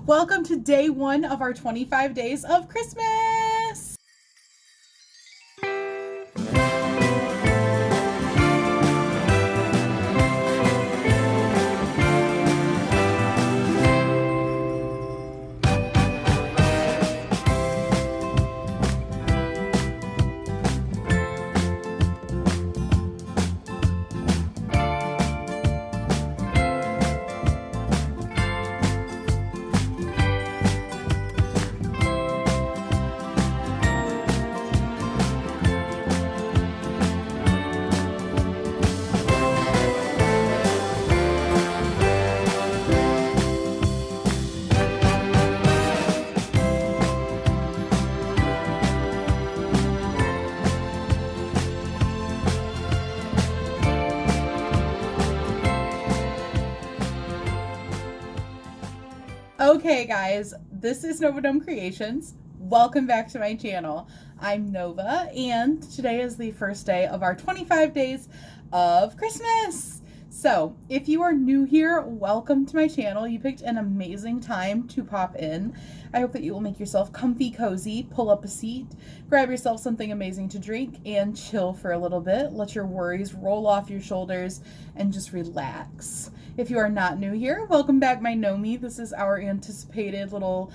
Welcome to day one of our 25 days of Christmas. Okay guys, this is Nova Dome Creations. Welcome back to my channel. I'm Nova and today is the first day of our 25 days of Christmas. So if you are new here, welcome to my channel. You picked an amazing time to pop in. I hope that you will make yourself comfy, cozy, pull up a seat, grab yourself something amazing to drink, and chill for a little bit. Let your worries roll off your shoulders and just relax. If you are not new here, welcome back, my Nomi. This is our anticipated little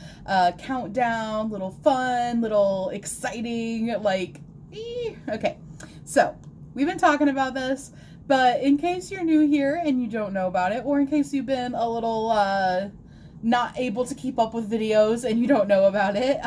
countdown, little fun, little exciting, okay. So we've been talking about this, but in case you're new here and you don't know about it, or in case you've been a little not able to keep up with videos and you don't know about it,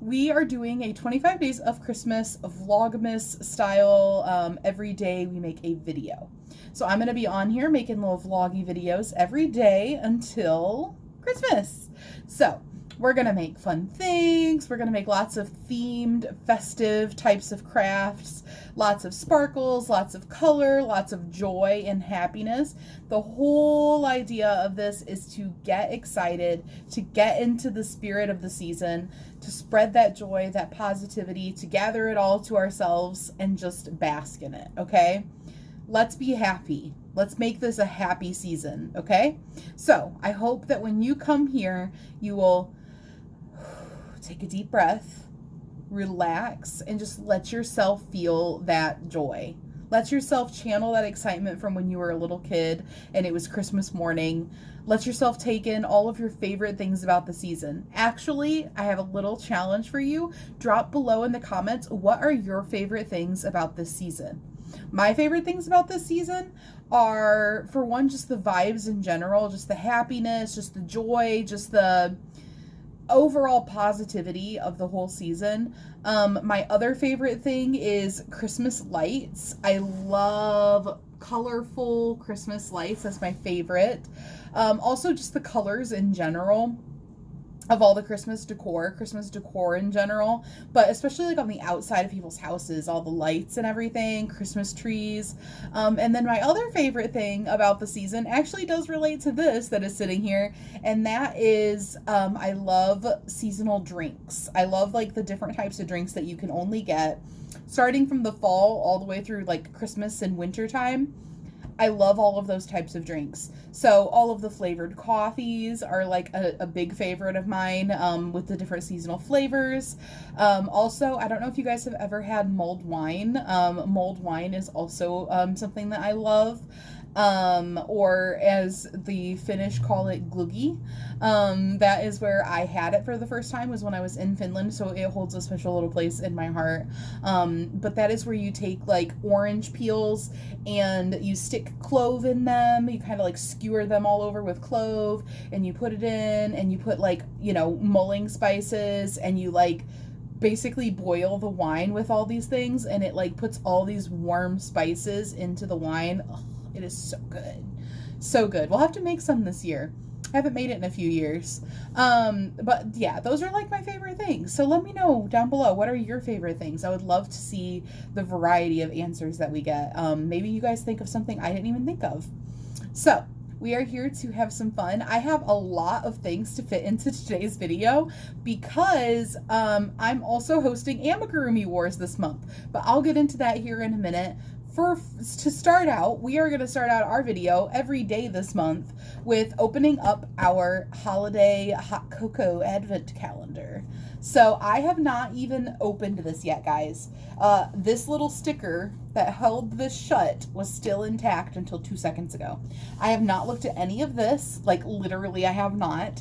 we are doing a 25 days of Christmas vlogmas style. Every day we make a video. So I'm going to be on here making little vloggy videos every day until Christmas. So we're going to make fun things. We're going to make lots of themed, festive types of crafts, lots of sparkles, lots of color, lots of joy and happiness. The whole idea of this is to get excited, to get into the spirit of the season, to spread that joy, that positivity, to gather it all to ourselves and just bask in it, okay? Let's be happy. Let's make this a happy season, okay? So I hope that when you come here, you will take a deep breath, relax, and just let yourself feel that joy. Let yourself channel that excitement from when you were a little kid and it was Christmas morning. Let yourself take in all of your favorite things about the season. Actually, I have a little challenge for you. Drop below in the comments, what are your favorite things about this season? My favorite things about this season are, for one, just the vibes in general, just the happiness, just the joy, just the overall positivity of the whole season. My other favorite thing is Christmas lights. I love colorful Christmas lights. That's my favorite. Also just the colors in general of all the Christmas decor in general, but especially like on the outside of people's houses, all the lights and everything, Christmas trees. And then my other favorite thing about the season actually does relate to this that is sitting here, and that is I love seasonal drinks. I love like the different types of drinks that you can only get starting from the fall all the way through like Christmas and winter time. I love all of those types of drinks. So all of the flavored coffees are like a big favorite of mine, with the different seasonal flavors. Also, I don't know if you guys have ever had mulled wine. Mulled wine is also something that I love. Or as the Finnish call it, glöggi. That is where I had it for the first time, was when I was in Finland, so it holds a special little place in my heart. But that is where you take like orange peels and you stick clove in them. You kind of like skewer them all over with clove, and you put it in, and you put like, you know, mulling spices, and you like basically boil the wine with all these things, and it like puts all these warm spices into the wine. Ugh, it is so good. So good. We'll have to make some this year. I haven't made it in a few years. But yeah, those are like my favorite things. So let me know down below, what are your favorite things? I would love to see the variety of answers that we get. Maybe you guys think of something I didn't even think of. So we are here to have some fun. I have a lot of things to fit into today's video because I'm also hosting Amigurumi Wars this month, but I'll get into that here in a minute. to start out, we are going to start out our video every day this month with opening up our holiday hot cocoa advent calendar. So I have not even opened this yet, guys. This little sticker that held this shut was still intact until 2 seconds ago. I have not looked at any of this, like literally I have not,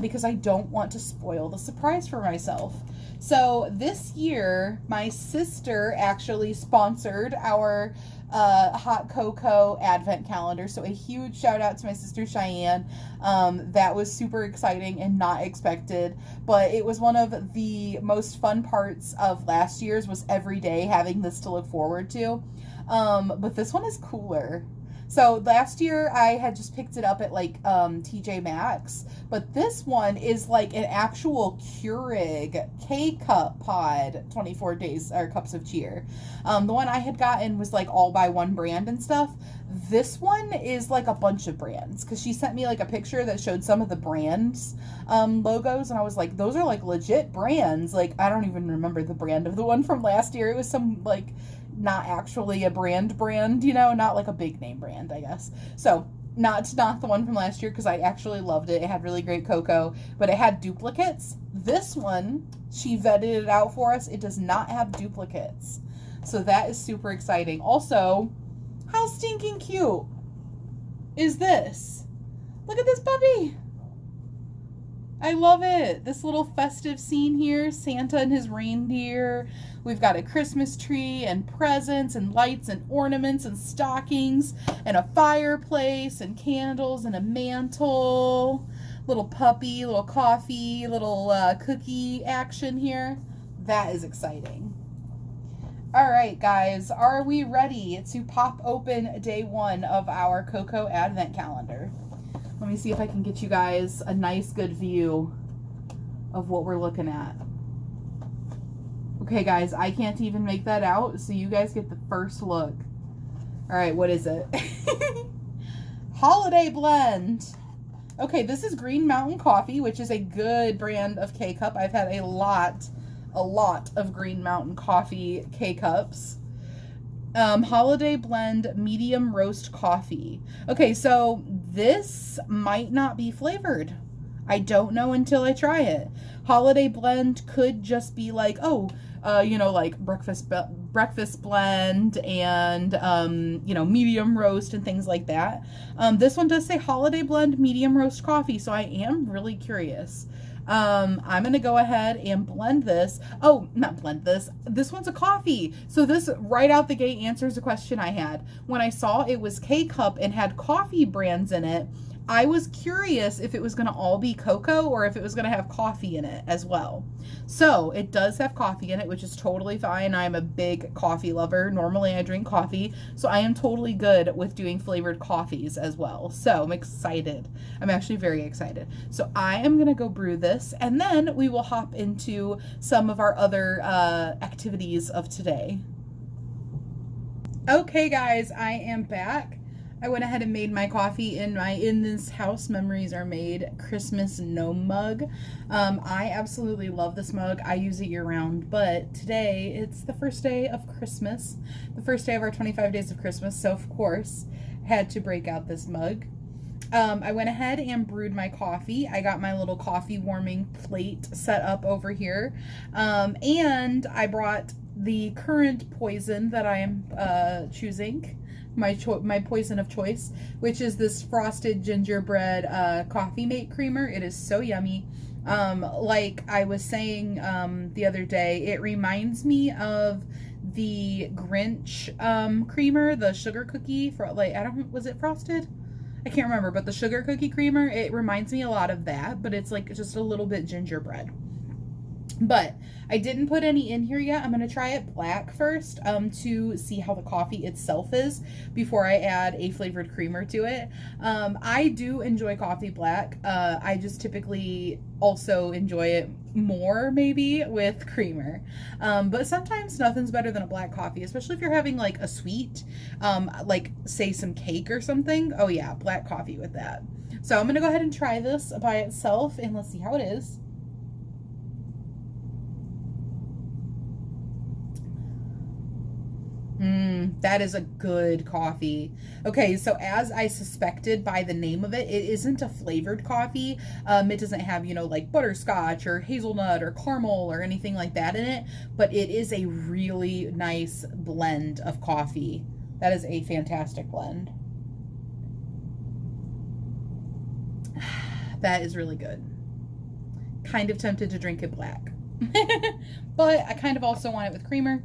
because I don't want to spoil the surprise for myself. So this year, my sister actually sponsored our hot cocoa advent calendar. So a huge shout out to my sister Cheyenne. That was super exciting and not expected, but it was one of the most fun parts of last year's was every day having this to look forward to. But this one is cooler. So last year I had just picked it up at like TJ Maxx, but this one is like an actual Keurig K-Cup pod 24 days or cups of cheer. The one I had gotten was like all by one brand and stuff. This one is like a bunch of brands because she sent me like a picture that showed some of the brands logos, and I was like, those are like legit brands. Like I don't even remember the brand of the one from last year. It was some like not actually a brand, you know, not like a big name brand, I guess. So not the one from last year because I actually loved it. It had really great cocoa, but it had duplicates. This one, she vetted it out for us. It does not have duplicates. So that is super exciting. Also, how stinking cute is this? Look at this puppy. I love it. This little festive scene here, Santa and his reindeer. We've got a Christmas tree and presents and lights and ornaments and stockings and a fireplace and candles and a mantle. Little puppy, little coffee, little cookie action here. That is exciting. All right, guys, are we ready to pop open day one of our Cocoa Advent Calendar? Let me see if I can get you guys a nice, good view of what we're looking at. Okay, guys, I can't even make that out, so you guys get the first look. All right, what is it? Holiday Blend. Okay, this is Green Mountain Coffee, which is a good brand of K-Cup. I've had a lot of Green Mountain Coffee K-Cups. Holiday Blend Medium Roast Coffee. Okay, so this might not be flavored. I don't know until I try it. Holiday Blend could just be like, you know, like breakfast blend and, you know, medium roast and things like that. This one does say Holiday Blend Medium Roast Coffee, so I am really curious. I'm going to go ahead and blend this. Oh, not blend this. This one's a coffee. So this right out the gate answers the question I had. When I saw it was K-Cup and had coffee brands in it, I was curious if it was going to all be cocoa or if it was going to have coffee in it as well. So it does have coffee in it, which is totally fine. I'm a big coffee lover. Normally I drink coffee, so I am totally good with doing flavored coffees as well. So I'm excited. I'm actually very excited. So I am going to go brew this, and then we will hop into some of our other activities of today. Okay, guys, I am back. I went ahead and made my coffee in my In This House Memories Are Made Christmas gnome mug. I absolutely love this mug. I use it year-round, but today it's the first day of Christmas, the first day of our 25 days of Christmas, so of course had to break out this mug. I went ahead and brewed my coffee. I got my little coffee warming plate set up over here, and I brought the current poison that I am choosing. My poison of choice, which is this frosted gingerbread coffee mate creamer. It is so yummy. Like I was saying the other day, it reminds me of the Grinch creamer, the sugar cookie for like, was it frosted? I can't remember, but the sugar cookie creamer, it reminds me a lot of that, but it's like just a little bit gingerbread. But I didn't put any in here yet. I'm going to try it black first to see how the coffee itself is before I add a flavored creamer to it. I do enjoy coffee black. I just typically also enjoy it more maybe with creamer. But sometimes nothing's better than a black coffee, especially if you're having like a sweet, like say some cake or something. Oh yeah, black coffee with that. So I'm going to go ahead and try this by itself and let's see how it is. That is a good coffee. Okay, so as I suspected by the name of it, it isn't a flavored coffee. It doesn't have, like butterscotch or hazelnut or caramel or anything like that in it, but it is a really nice blend of coffee. That is a fantastic blend. That is really good. Kind of tempted to drink it black. But I kind of also want it with creamer.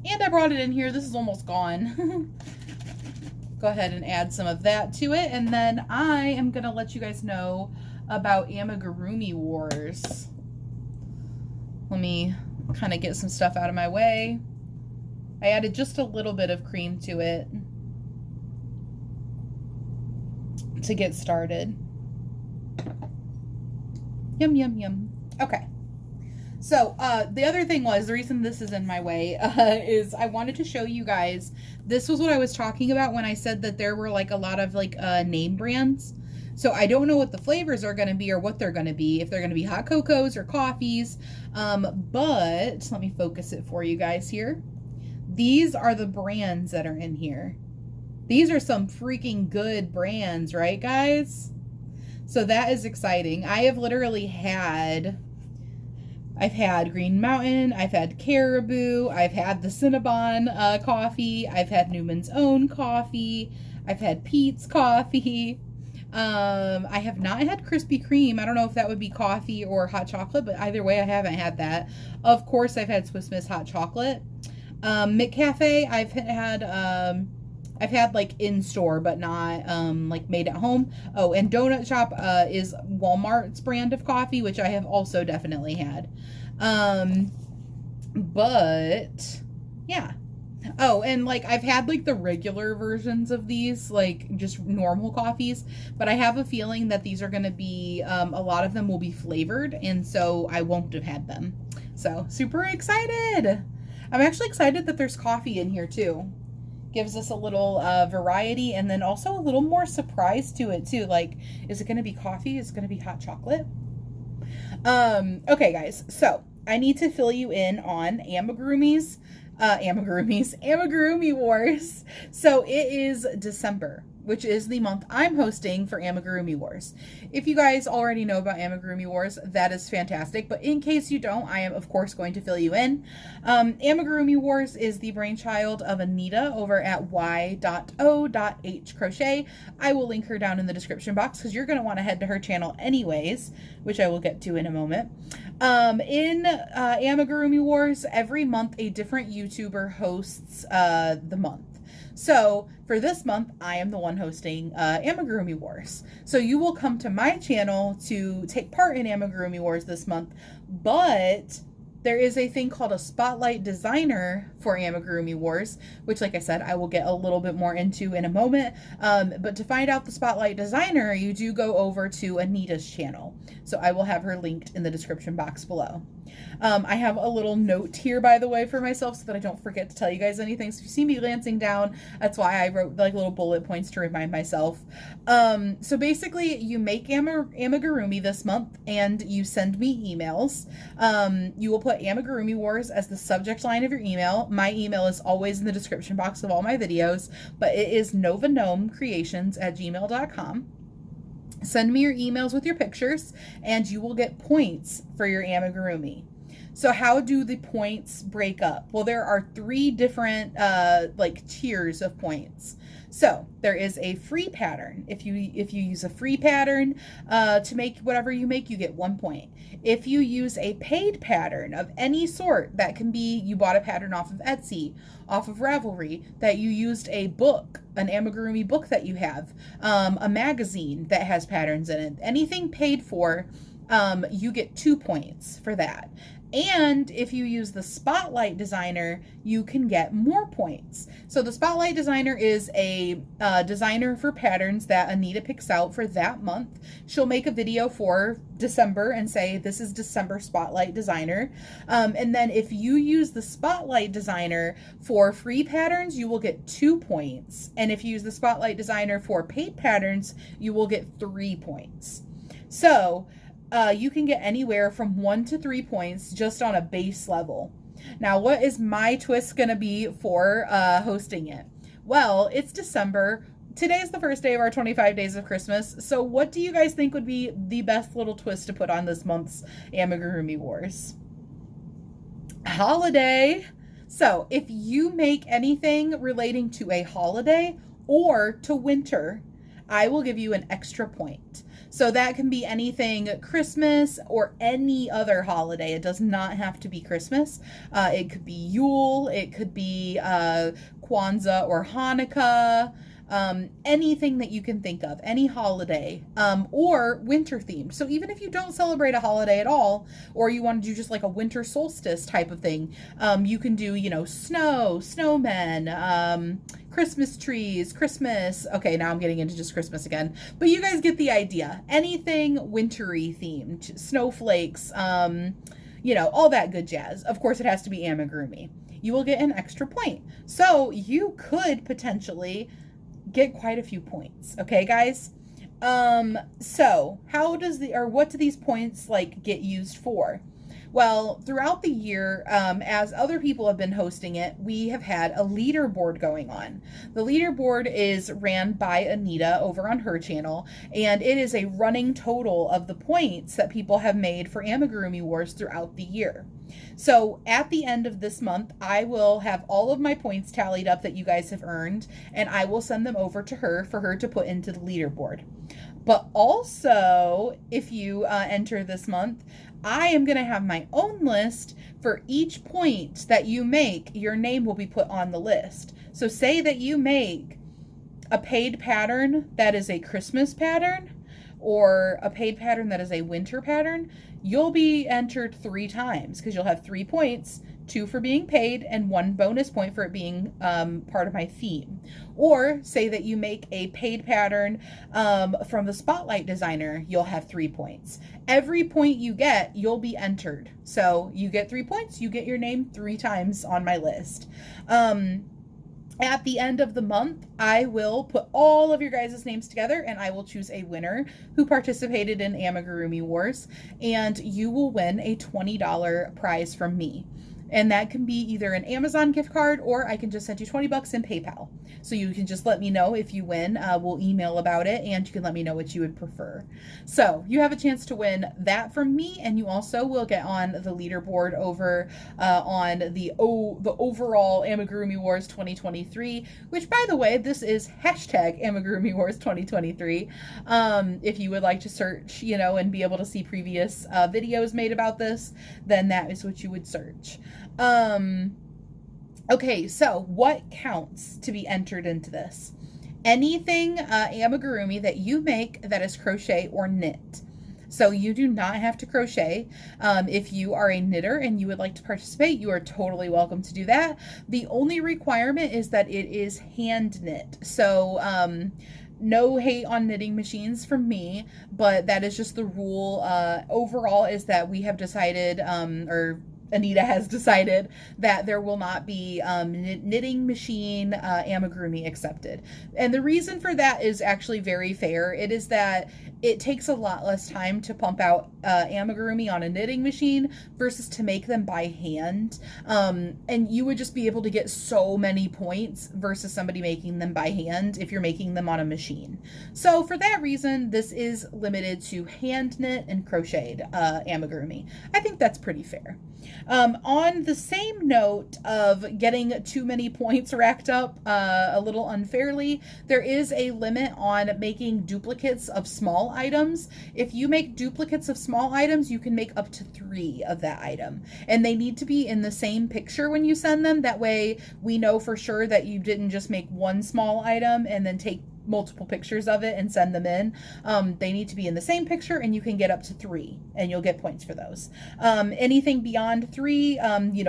And I brought it in here. This is almost gone. Go ahead and add some of that to it. And then I am going to let you guys know about Amigurumi Wars. Let me kind of get some stuff out of my way. I added just a little bit of cream to it to get started. Yum, yum, yum. Okay. So, the other thing was, the reason this is in my way, is I wanted to show you guys, this was what I was talking about when I said that there were, like, a lot of, like, name brands. So, I don't know what the flavors are going to be or what they're going to be, if they're going to be hot cocos or coffees, but let me focus it for you guys here. These are the brands that are in here. These are some freaking good brands, right, guys? So, that is exciting. I have literally had... I've had Green Mountain, I've had Caribou, I've had the Cinnabon coffee, I've had Newman's Own coffee, I've had Pete's coffee. I have not had Krispy Kreme. I don't know if that would be coffee or hot chocolate, but either way, I haven't had that. Of course, I've had Swiss Miss hot chocolate. McCafe, I've had like in store, but not like made at home. Oh, and Donut Shop is Walmart's brand of coffee, which I have also definitely had. But yeah. Oh, and like I've had like the regular versions of these, like just normal coffees, but I have a feeling that these are going to be, a lot of them will be flavored, and so I won't have had them. So super excited. I'm actually excited that there's coffee in here too. Gives us a little variety, and then also a little more surprise to it too. Like, is it going to be coffee? Is it going to be hot chocolate? Okay, guys. So I need to fill you in on Amigurumi Wars. So it is December, which is the month I'm hosting for Amigurumi Wars. If you guys already know about Amigurumi Wars, that is fantastic. But in case you don't, I am, of course, going to fill you in. Amigurumi Wars is the brainchild of Anita over at y.o.h crochet. I will link her down in the description box because you're going to want to head to her channel anyways, which I will get to in a moment. In Amigurumi Wars, every month a different YouTuber hosts the month. So for this month, I am the one hosting Amigurumi Wars. So you will come to my channel to take part in Amigurumi Wars this month, but there is a thing called a Spotlight Designer for Amigurumi Wars, which, like I said, I will get a little bit more into in a moment. But to find out the Spotlight Designer, you do go over to Anita's channel. So I will have her linked in the description box below. I have a little note here, by the way, for myself so that I don't forget to tell you guys anything. So if you see me glancing down, that's why I wrote like little bullet points to remind myself. So basically, you make Amigurumi this month and you send me emails. You will put Amigurumi Wars as the subject line of your email. My email is always in the description box of all my videos, but it is novagnomecreations@gmail.com. Send me your emails with your pictures, and you will get points for your Amigurumi. So how do the points break up? Well, there are 3 different like tiers of points. So there is a free pattern. If you use a free pattern to make whatever you make, you get 1 point. If you use a paid pattern of any sort, that can be you bought a pattern off of Etsy, off of Ravelry, that you used a book, an Amigurumi book that you have, a magazine that has patterns in it, anything paid for, you get 2 points for that. And if you use the Spotlight Designer, you can get more points. So the Spotlight Designer is a designer for patterns that Anita picks out for that month. She'll make a video for December and say, this is December Spotlight Designer. And then if you use the Spotlight Designer for free patterns, you will get 2 points. And if you use the Spotlight Designer for paid patterns, you will get 3 points. So you can get anywhere from 1 to 3 points just on a base level. Now, what is my twist going to be for hosting it? Well, it's December. Today is the first day of our 25 days of Christmas. So what do you guys think would be the best little twist to put on this month's Amigurumi Wars? Holiday. So if you make anything relating to a holiday or to winter, I will give you an extra point. So that can be anything Christmas or any other holiday. It does not have to be Christmas. It could be Yule. It could be Kwanzaa or Hanukkah. Anything that you can think of, any holiday, or winter themed. So even if you don't celebrate a holiday at all, or you want to do just like a winter solstice type of thing, you can do, snow, snowmen, Christmas trees, Christmas. Okay, now I'm getting into just Christmas again, but you guys get the idea. Anything wintry themed, snowflakes, all that good jazz. Of course, it has to be amigurumi. You will get an extra point. So you could potentially get quite a few points. Okay, guys? So what do these points get used for? Well, throughout the year, as other people have been hosting it, we have had a leaderboard going on. The leaderboard is ran by Anita over on her channel, and it is a running total of the points that people have made for Amigurumi Wars throughout the year. So at the end of this month, I will have all of my points tallied up that you guys have earned, and I will send them over to her for her to put into the leaderboard. But also, if you enter this month, I am going to have my own list for each point that you make. Your name will be put on the list. So say that you make a paid pattern that is a Christmas pattern, or a paid pattern that is a winter pattern, you'll be entered 3 times because you'll have 3 points, 2 for being paid and 1 bonus point for it being part of my theme. Or say that you make a paid pattern from the Spotlight designer, you'll have 3 points. Every point you get, you'll be entered. So you get 3 points, you get your name 3 times on my list. At the end of the month, I will put all of your guys' names together and I will choose a winner who participated in Amigurumi Wars, and you will win a $20 prize from me. And that can be either an Amazon gift card, or I can just send you $20 in PayPal. So you can just let me know if you win. We'll email about it, and you can let me know what you would prefer. So you have a chance to win that from me, and you also will get on the leaderboard over on the overall Amigurumi Wars 2023, which, by the way, this is hashtag Amigurumi Wars 2023. If you would like to search, and be able to see previous videos made about this, then that is what you would search. Okay, so what counts to be entered into this? Anything amigurumi that you make that is crochet or knit. So you do not have to crochet. If you are a knitter and you would like to participate, you are totally welcome to do that. The only requirement is that it is hand knit. So no hate on knitting machines from me, but that is just the rule. Overall is that we have decided, or Anita has decided, that there will not be knitting machine amigurumi accepted. And the reason for that is actually very fair. It is that it takes a lot less time to pump out amigurumi on a knitting machine versus to make them by hand. And you would just be able to get so many points versus somebody making them by hand if you're making them on a machine. So for that reason, this is limited to hand knit and crocheted amigurumi. I think that's pretty fair. On the same note of getting too many points racked up a little unfairly, there is a limit on making duplicates of small items. If you make duplicates of small items, you can make up to 3 of that item. And they need to be in the same picture when you send them. That way we know for sure that you didn't just make one small item and then take multiple pictures of it and send them in. They need to be in the same picture, and you can get up to 3 and you'll get points for those. Anything beyond 3,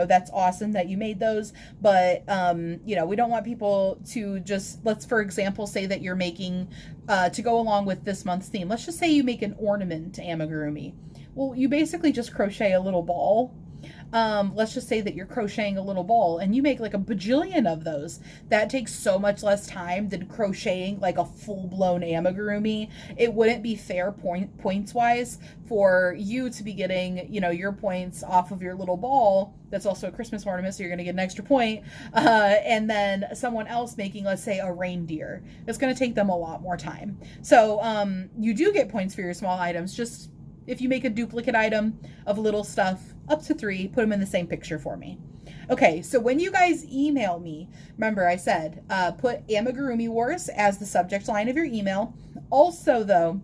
that's awesome that you made those, but we don't want people to just, let's for example say that you're making to go along with this month's theme, let's just say you make an ornament amigurumi. Well, you basically just crochet a little ball Let's just say that you're crocheting a little ball and you make like a bajillion of those. That takes so much less time than crocheting like a full-blown amigurumi. It wouldn't be fair points wise for you to be getting, you know, your points off of your little ball. That's also a Christmas ornament, so you're going to get an extra point. And then someone else making, let's say, a reindeer. It's going to take them a lot more time. So you do get points for your small items. Just if you make a duplicate item of little stuff, up to 3, put them in the same picture for me. Okay, so when you guys email me, remember I said, put Amigurumi Wars as the subject line of your email. Also, though,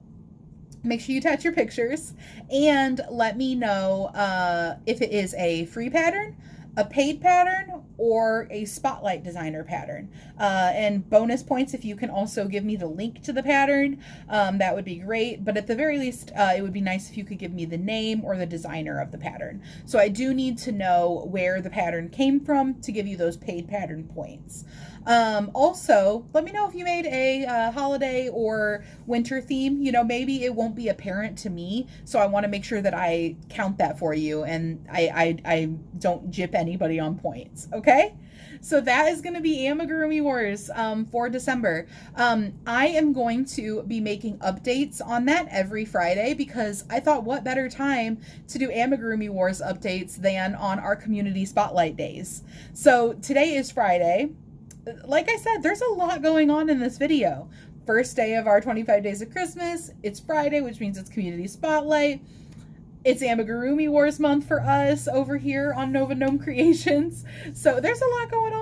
make sure you attach your pictures and let me know if it is a free pattern, a paid pattern, or a Spotlight designer pattern. And bonus points if you can also give me the link to the pattern. That would be great. But at the very least, it would be nice if you could give me the name or the designer of the pattern. So I do need to know where the pattern came from to give you those paid pattern points. Also, let me know if you made a holiday or winter theme. You know, maybe it won't be apparent to me, so I want to make sure that I count that for you and I don't gyp anybody on points. Okay? So that is going to be Amigurumi Wars for December. I am going to be making updates on that every Friday because I thought what better time to do Amigurumi Wars updates than on our community spotlight days. So today is Friday. Like I said, there's a lot going on in this video. First day of our 25 days of Christmas. It's Friday, which means it's community spotlight. It's Amigurumi Wars month for us over here on Nova Gnome Creations. So there's a lot going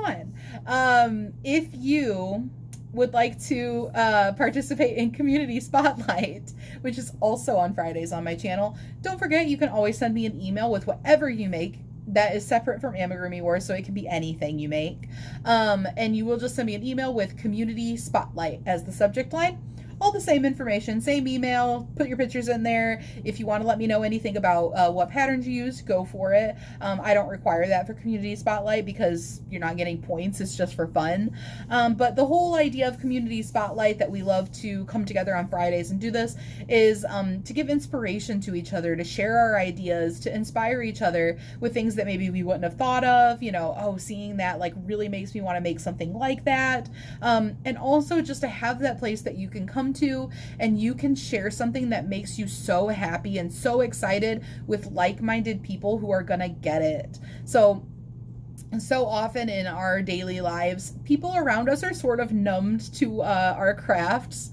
on. If you would like to participate in Community Spotlight, which is also on Fridays on my channel, don't forget you can always send me an email with whatever you make that is separate from Amigurumi Wars, so it can be anything you make. And you will just send me an email with Community Spotlight as the subject line. All the same information, same email, put your pictures in there. If you want to let me know anything about what patterns you use, go for it. I don't require that for Community Spotlight because you're not getting points, it's just for fun. But the whole idea of Community Spotlight that we love to come together on Fridays and do this is to give inspiration to each other, to share our ideas, to inspire each other with things that maybe we wouldn't have thought of. You know, oh, seeing that like really makes me want to make something like that. And also just to have that place that you can come to and you can share something that makes you so happy and so excited with like-minded people who are gonna get it. So often in our daily lives, people around us are sort of numbed to our crafts.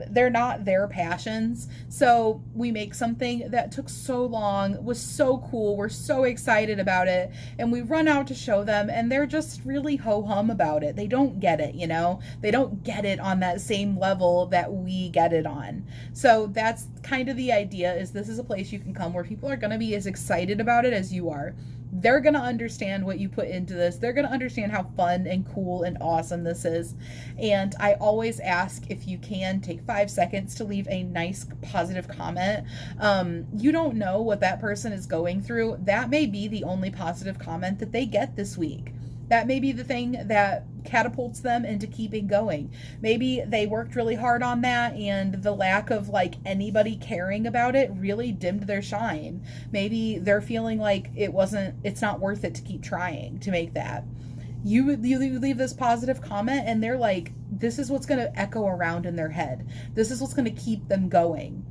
They're not their passions. So we make something that took so long, was so cool, we're so excited about it, and we run out to show them and they're just really ho-hum about it. They don't get it, you know? They don't get it on that same level that we get it on. So that's kind of the idea, is this is a place you can come where people are gonna be as excited about it as you are. They're going to understand what you put into this. They're going to understand how fun and cool and awesome this is. And I always ask if you can take 5 seconds to leave a nice positive comment. You don't know what that person is going through. That may be the only positive comment that they get this week. That may be the thing that catapults them into keeping going. Maybe they worked really hard on that and the lack of like anybody caring about it really dimmed their shine. Maybe they're feeling like it's not worth it to keep trying to make that. You leave this positive comment and they're like, this is what's going to echo around in their head. This is what's going to keep them going.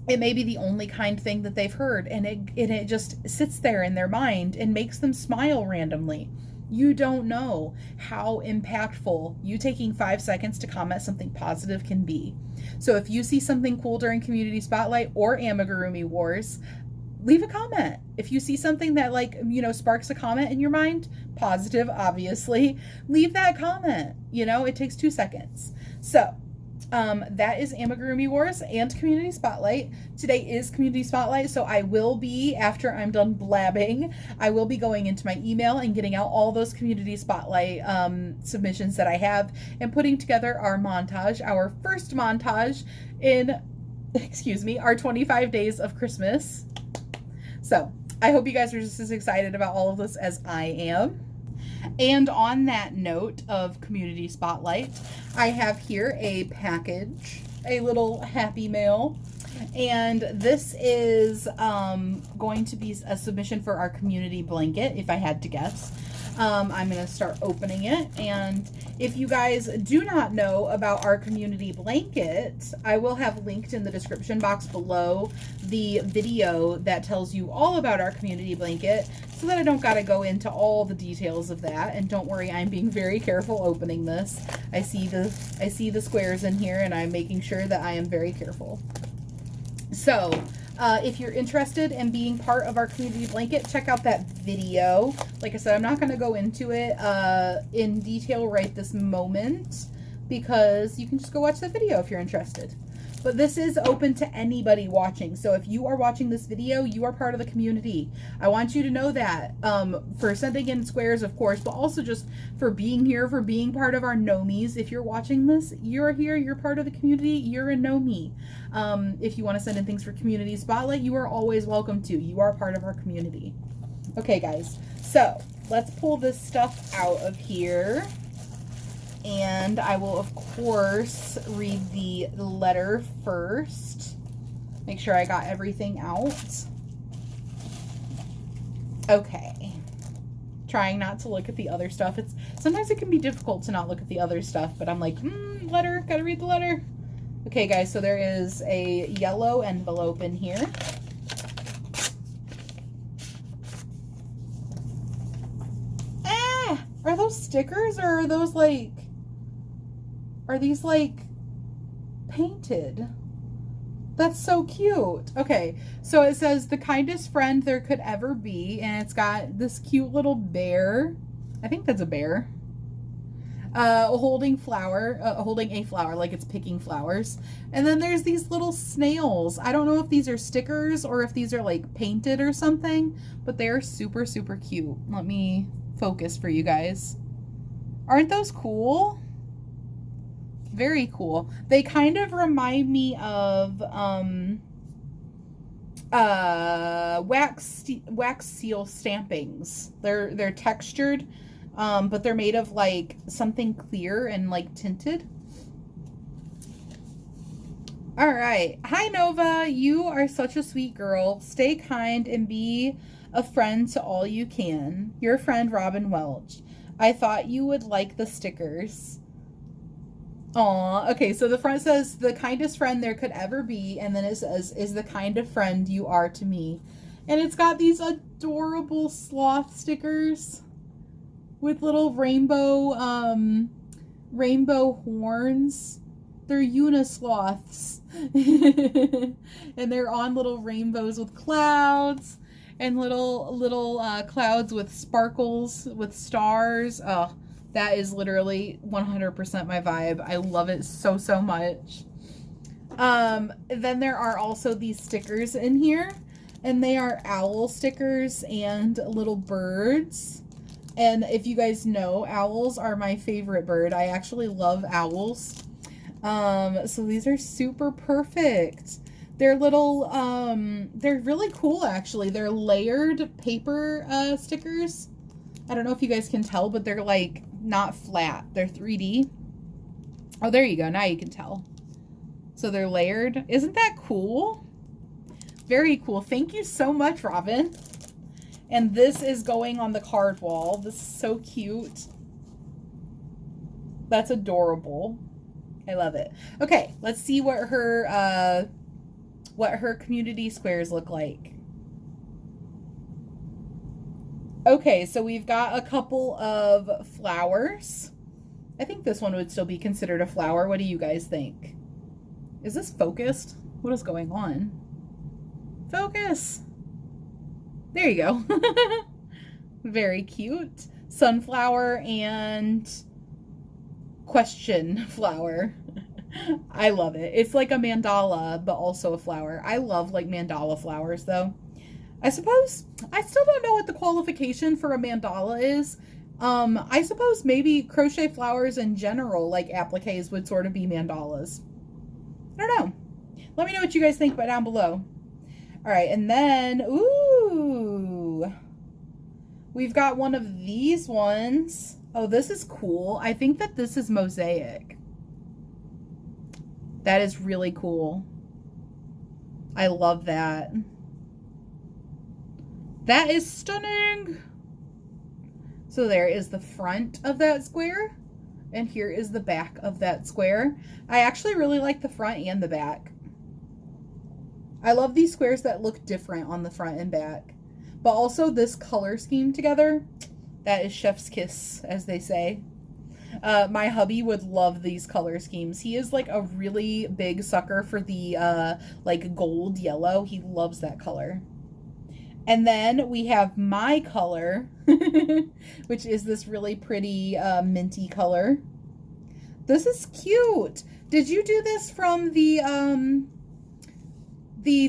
It may be the only kind thing that they've heard, and it just sits there in their mind and makes them smile randomly. You don't know how impactful you taking 5 seconds to comment something positive can be. So if you see something cool during Community Spotlight or Amigurumi Wars, leave a comment. If you see something that sparks a comment in your mind, positive, obviously, leave that comment. It takes 2 seconds. So that is Amigurumi Wars and Community Spotlight. Today is Community Spotlight, so I will be, after I'm done blabbing, I will be going into my email and getting out all those Community Spotlight submissions that I have and putting together our montage, our first montage in, our 25 days of Christmas. So I hope you guys are just as excited about all of this as I am. And on that note of Community Spotlight, I have here a package, a little happy mail And this is going to be a submission for our community blanket, if I had to guess. I'm going to start opening it. And if you guys do not know about our community blanket, I will have linked in the description box below the video that tells you all about our community blanket, so that I don't got to go into all the details of that. And don't worry, I'm being very careful opening this. I see the squares in here, and I'm making sure that I am very careful. So, if you're interested in being part of our community blanket, check out that video. Like I said, I'm not going to go into it in detail right this moment, because you can just go watch the video if you're interested. But this is open to anybody watching. So if you are watching this video, you are part of the community. I want you to know that, for sending in squares, of course, but also just for being here, for being part of our Nomies. If you're watching this, you're here, you're part of the community, you're a Nomie. If you want to send in things for Community Spotlight, you are always welcome to. You are part of our community. Okay, guys, so let's pull this stuff out of here. And I will, of course, read the letter first. Make sure I got everything out. Okay. Trying not to look at the other stuff. Sometimes it can be difficult to not look at the other stuff, but I'm like, letter, gotta read the letter. Okay, guys, so there is a yellow envelope in here. Ah! Are those stickers, or are those like... Are these like painted? That's so cute. Okay, so it says the kindest friend there could ever be, and it's got this cute little bear. I think that's a bear. Holding a flower, like it's picking flowers. And then there's these little snails. I don't know if these are stickers or if these are like painted or something, but they're super, super cute. Let me focus for you guys. Aren't those cool? Very cool. They kind of remind me of wax seal stampings. They're textured, but they're made of like something clear and like tinted. All right. Hi, Nova. You are such a sweet girl. Stay kind and be a friend to all you can. Your friend, Robin Welch. I thought you would like the stickers. Aw, okay, so the front says, the kindest friend there could ever be, and then it says, is the kind of friend you are to me. And it's got these adorable sloth stickers with little rainbow horns. They're unisloths. And they're on little rainbows with clouds, and little clouds with sparkles, with stars. Oh, that is literally 100% my vibe. I love it so, so much. Then there are also these stickers in here, and they are owl stickers and little birds. And if you guys know, owls are my favorite bird. I actually love owls. So these are super perfect. They're little, they're really cool actually. They're layered paper stickers. I don't know if you guys can tell, but they're like not flat. They're 3D. Oh, there you go. Now you can tell. So they're layered. Isn't that cool? Very cool. Thank you so much, Robin. And this is going on the card wall. This is so cute. That's adorable. I love it. Okay, let's see what her community squares look like. Okay, so we've got a couple of flowers. I think this one would still be considered a flower. What do you guys think? Is this focused? What is going on? Focus. There you go. Very cute. Sunflower and question flower. I love it. It's like a mandala, but also a flower. I love like mandala flowers though. I suppose, I still don't know what the qualification for a mandala is. I suppose maybe crochet flowers in general, like appliques, would sort of be mandalas. I don't know. Let me know what you guys think down below. All right, and then, ooh, we've got one of these ones. Oh, this is cool. I think that this is mosaic. That is really cool. I love that. That is stunning. So there is the front of that square, and here is the back of that square. I actually really like the front and the back. I love these squares that look different on the front and back. But also this color scheme together, that is chef's kiss, as they say. My hubby would love these color schemes. He is like a really big sucker for the like gold yellow. He loves that color. And then we have my color, which is this really pretty minty color. This is cute. Did you do this from the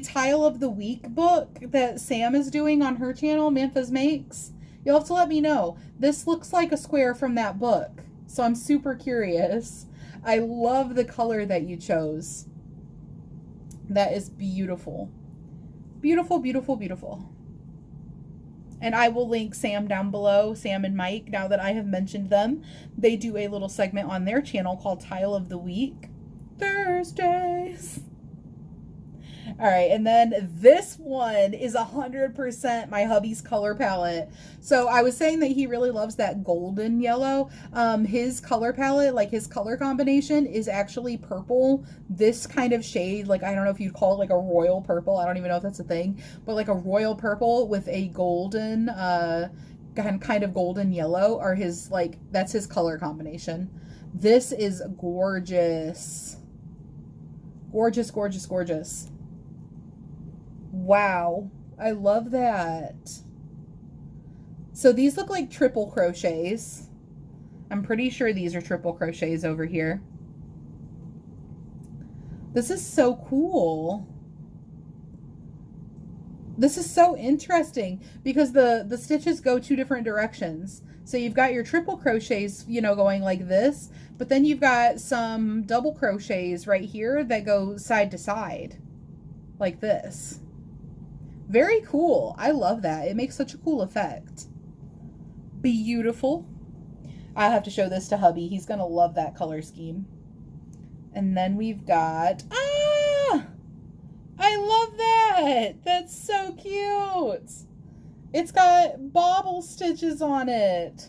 Tile of the Week book that Sam is doing on her channel, Mantha's Makes? You'll have to let me know. This looks like a square from that book, so I'm super curious. I love the color that you chose. That is beautiful. Beautiful, beautiful, beautiful. And I will link Sam down below, Sam and Mike, now that I have mentioned them. They do a little segment on their channel called Tile of the Week, Thursdays. All right, and then this one is 100% my hubby's color palette. So I was saying that he really loves that golden yellow. His color palette, like his color combination, is actually purple. This kind of shade, like I don't know if you'd call it like a royal purple. I don't even know if that's a thing, but like a royal purple with a golden, kind of golden yellow are his, like, that's his color combination. This is gorgeous. Gorgeous, gorgeous, gorgeous. Wow, I love that. So these look like triple crochets. I'm pretty sure these are triple crochets over here. This is so cool. This is so interesting because the stitches go two different directions. So you've got your triple crochets, you know, going like this, but then you've got some double crochets right here that go side to side like this. Very cool. I love that. It makes such a cool effect. Beautiful. I'll have to show this to hubby. He's going to love that color scheme. And then we've got, I love that. That's so cute. It's got bobble stitches on it.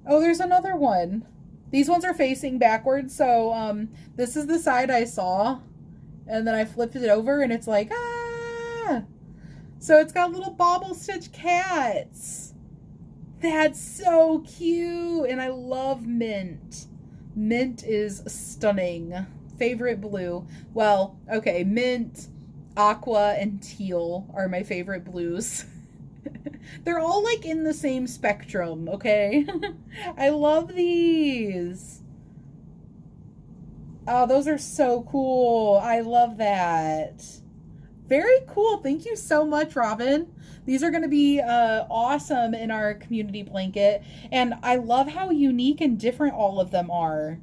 Oh, there's another one. These ones are facing backwards. So this is the side I saw. And then I flipped it over and it's like, So it's got little bobble stitch cats. That's so cute. And I love mint. Mint is stunning. Favorite blue. Well, okay, mint, aqua, and teal are my favorite blues. They're all like in the same spectrum, okay? I love these. Oh, those are so cool. I love that. Very cool. Thank you so much, Robin. These are going to be awesome in our community blanket. And I love how unique and different all of them are.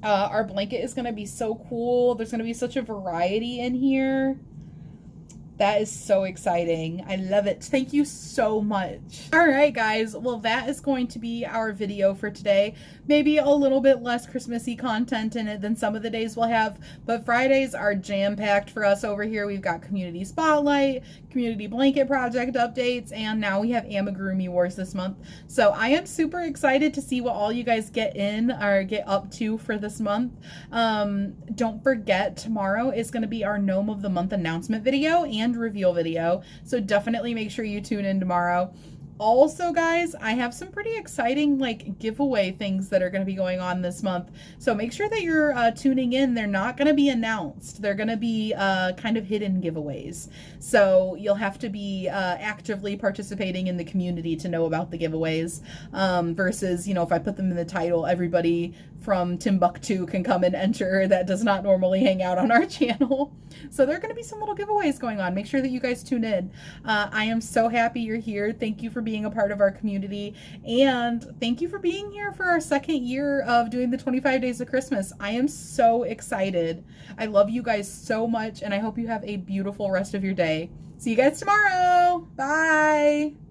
Our blanket is going to be so cool. There's going to be such a variety in here. That is so exciting. I love it. Thank you so much. All right, guys. Well, that is going to be our video for today. Maybe a little bit less Christmassy content in it than some of the days we'll have, but Fridays are jam-packed for us over here. We've got Community Spotlight, Community Blanket Project updates, and now we have Amigurumi Wars this month. So I am super excited to see what all you guys get in or get up to for this month. Don't forget, tomorrow is going to be our Gnome of the Month announcement video and reveal video, so definitely make sure you tune in tomorrow. Also, guys, I have some pretty exciting like giveaway things that are going to be going on this month, so make sure that you're tuning in. They're not going to be announced. They're going to be kind of hidden giveaways, so you'll have to be actively participating in the community to know about the giveaways, versus, you know, if I put them in the title, everybody from Timbuktu can come and enter that does not normally hang out on our channel. So there are going to be some little giveaways going on. Make sure that you guys tune in. I am so happy you're here. Thank you for being a part of our community, and thank you for being here for our second year of doing the 25 days of Christmas. I am so excited. I love you guys so much, and I hope you have a beautiful rest of your day. See you guys tomorrow. Bye.